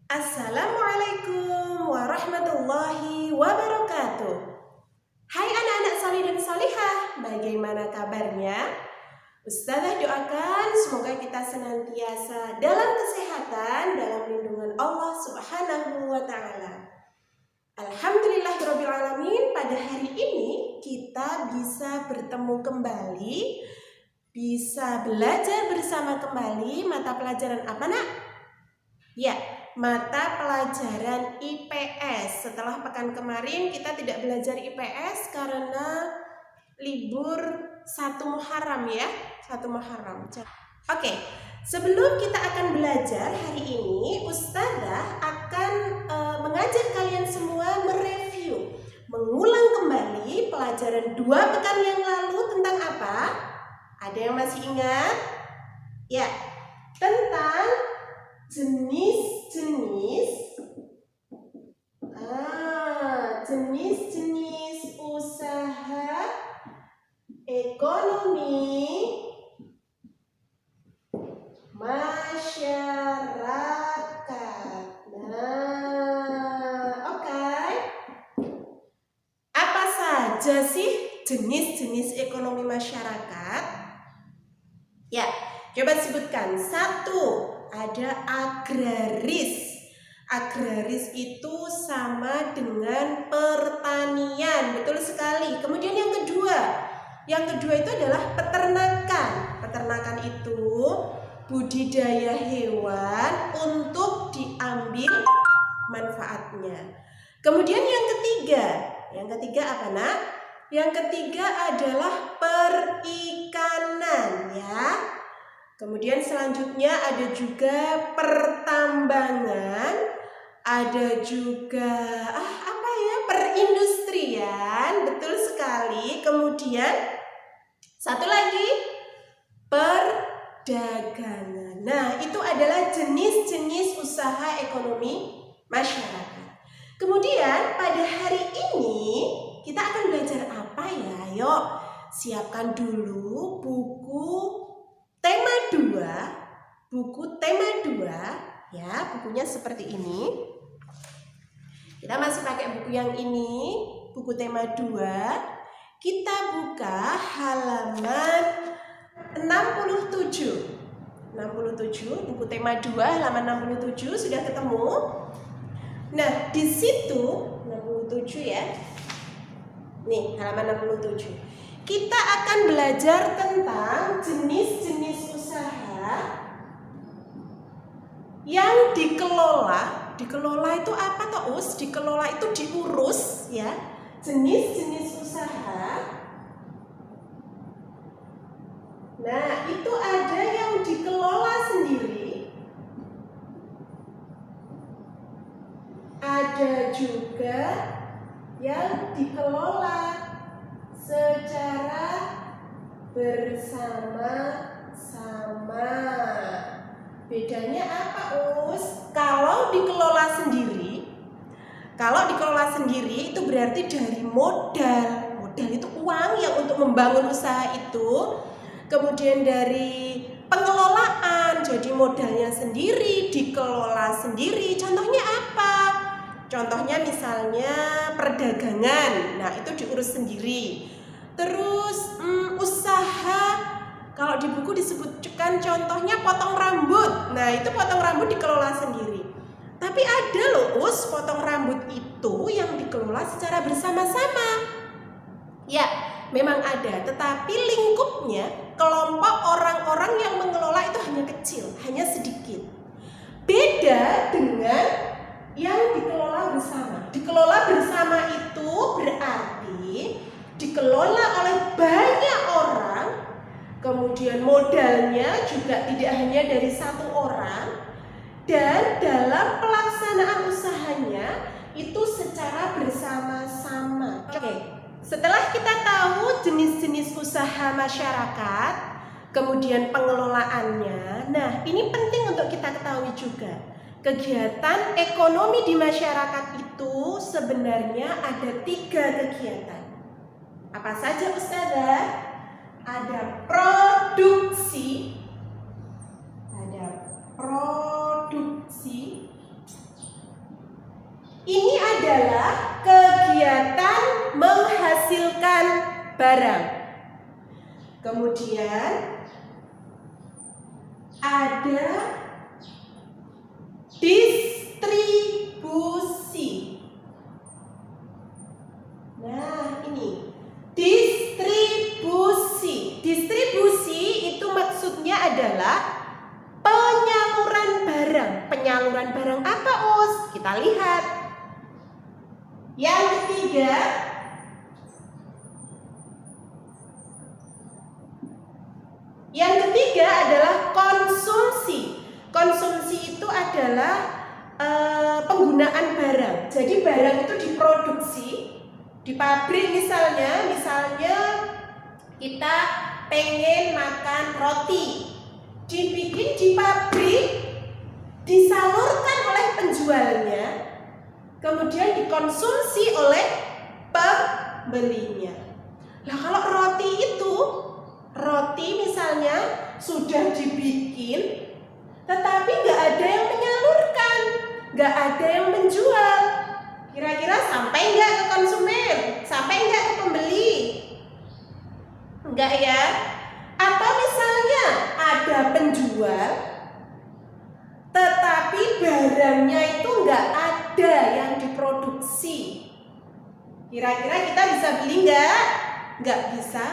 Assalamualaikum warahmatullahi wabarakatuh. Hai anak-anak salih dan salihah, bagaimana kabarnya? Ustazah doakan semoga kita senantiasa dalam kesehatan, dalam lindungan Allah Subhanahu wa Ta'ala. Alhamdulillahirrabbilalamin, pada hari ini kita bisa bertemu kembali, bisa belajar bersama kembali mata pelajaran apa nak? Ya, mata pelajaran IPS. Setelah pekan kemarin kita tidak belajar IPS karena libur 1 Muharram ya, 1 Muharram. Oke, sebelum kita akan belajar hari ini, Ustazah akan mengajak kalian semua mereview, mengulang kembali pelajaran 2 pekan yang lalu tentang apa? Ada yang masih ingat? Ya, tentang jenis-jenis usaha ekonomi masyarakat. Oke. Apa saja sih jenis-jenis ekonomi masyarakat? Ya, coba sebutkan. 1, ada agraris. Agraris itu sama dengan pertanian, betul sekali. Kemudian yang kedua itu adalah peternakan. Peternakan itu budidaya hewan untuk diambil manfaatnya. Kemudian yang ketiga apa nak? Yang ketiga adalah perikanan ya. Kemudian selanjutnya ada juga pertambangan, ada juga perindustrian, betul sekali. Kemudian satu lagi perdagangan. Nah, itu adalah jenis-jenis usaha ekonomi masyarakat. Kemudian pada hari ini kita akan belajar apa ya? Yuk, siapkan dulu buku tema 2 ya, bukunya seperti ini. Kita masih pakai buku yang ini, buku tema 2. Kita buka halaman 67. Buku tema 2 halaman 67 sudah ketemu. Nah, di situ 67 ya. Nih, halaman 67. Kita akan belajar tentang jenis-jenis usaha yang dikelola. Dikelola itu apa toh, Us? Dikelola itu diurus ya. Jenis-jenis usaha. Nah, itu ada yang dikelola sendiri. Ada juga yang dikelola secara bersama-sama. Bedanya apa, Us? Kalau dikelola sendiri itu berarti dari modal. Modal itu uang yang untuk membangun usaha itu. Kemudian dari pengelolaan, jadi modalnya sendiri, dikelola sendiri. Contohnya apa? Contohnya misalnya perdagangan, nah itu diurus sendiri. Terus usaha, kalau di buku disebutkan contohnya potong rambut, nah itu potong rambut dikelola sendiri. Tapi ada loh Us, potong rambut itu yang dikelola secara bersama-sama. Ya, memang ada, tetapi lingkupnya, kelompok orang-orang yang mengelola itu hanya kecil, hanya sedikit. Beda dengan yang dikelola bersama. Dikelola bersama itu berarti dikelola oleh banyak orang, kemudian modalnya juga tidak hanya dari satu orang, dan dalam pelaksanaan usahanya itu secara bersama-sama. Oke, setelah kita tahu jenis-jenis usaha masyarakat, kemudian pengelolaannya, nah ini penting untuk kita ketahui juga. Kegiatan ekonomi di masyarakat itu sebenarnya ada 3 kegiatan. Apa saja Ustazah? Ada produksi, adalah kegiatan menghasilkan barang. Kemudian ada distribusi. Nah, ini distribusi. Distribusi itu maksudnya adalah penyaluran barang. Penyaluran barang apa, Us? Kita lihat. Yang ketiga, adalah konsumsi. Konsumsi itu adalah penggunaan barang. Jadi barang itu diproduksi di pabrik misalnya kita pengen makan roti, dibikin di pabrik, disalurkan oleh penjualnya, kemudian dikonsumsi oleh pembelinya. Nah, kalau roti misalnya sudah dibikin, tetapi nggak ada yang menyalurkan, nggak ada yang menjual. Kira-kira sampai nggak ke konsumen? Sampai nggak ke pembeli? Enggak ya? Atau misalnya ada penjual, tetapi barangnya itu nggak ada yang diproduksi. Kira-kira kita bisa beli nggak? Nggak bisa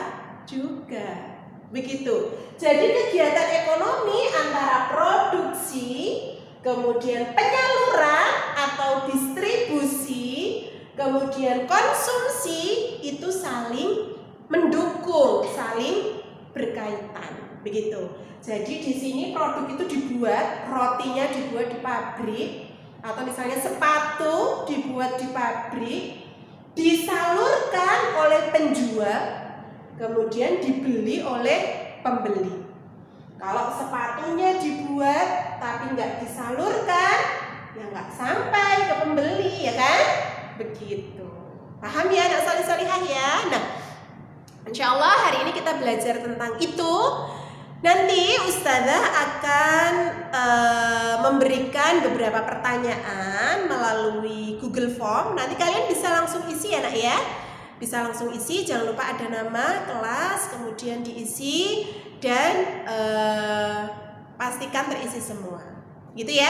juga. Begitu. Jadi kegiatan ekonomi antara produksi, kemudian penyaluran atau distribusi, kemudian konsumsi itu saling mendukung, saling berkaitan. Begitu. Jadi di sini produk itu dibuat, rotinya dibuat di pabrik, atau misalnya sepatu dibuat di pabrik, disalurkan oleh penjual, kemudian dibeli oleh pembeli. Kalau sepatunya dibuat tapi nggak disalurkan, ya nggak sampai ke pembeli, ya kan? Begitu. Paham ya anak salih-salihah ya? Nah, insya Allah hari ini kita belajar tentang itu. Nanti Ustazah akan memberikan beberapa pertanyaan melalui Google Form. Nanti kalian bisa langsung isi ya nak ya. Bisa langsung isi, jangan lupa ada nama, kelas, kemudian diisi dan pastikan terisi semua. Gitu ya.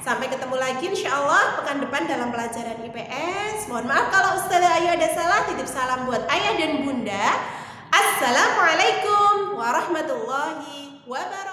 Sampai ketemu lagi insya Allah pekan depan dalam pelajaran IPS. Mohon maaf kalau Ustazah Ayu ada salah. Titip salam buat ayah dan bunda. Assalamualaikum warahmatullahi wabarakatuh.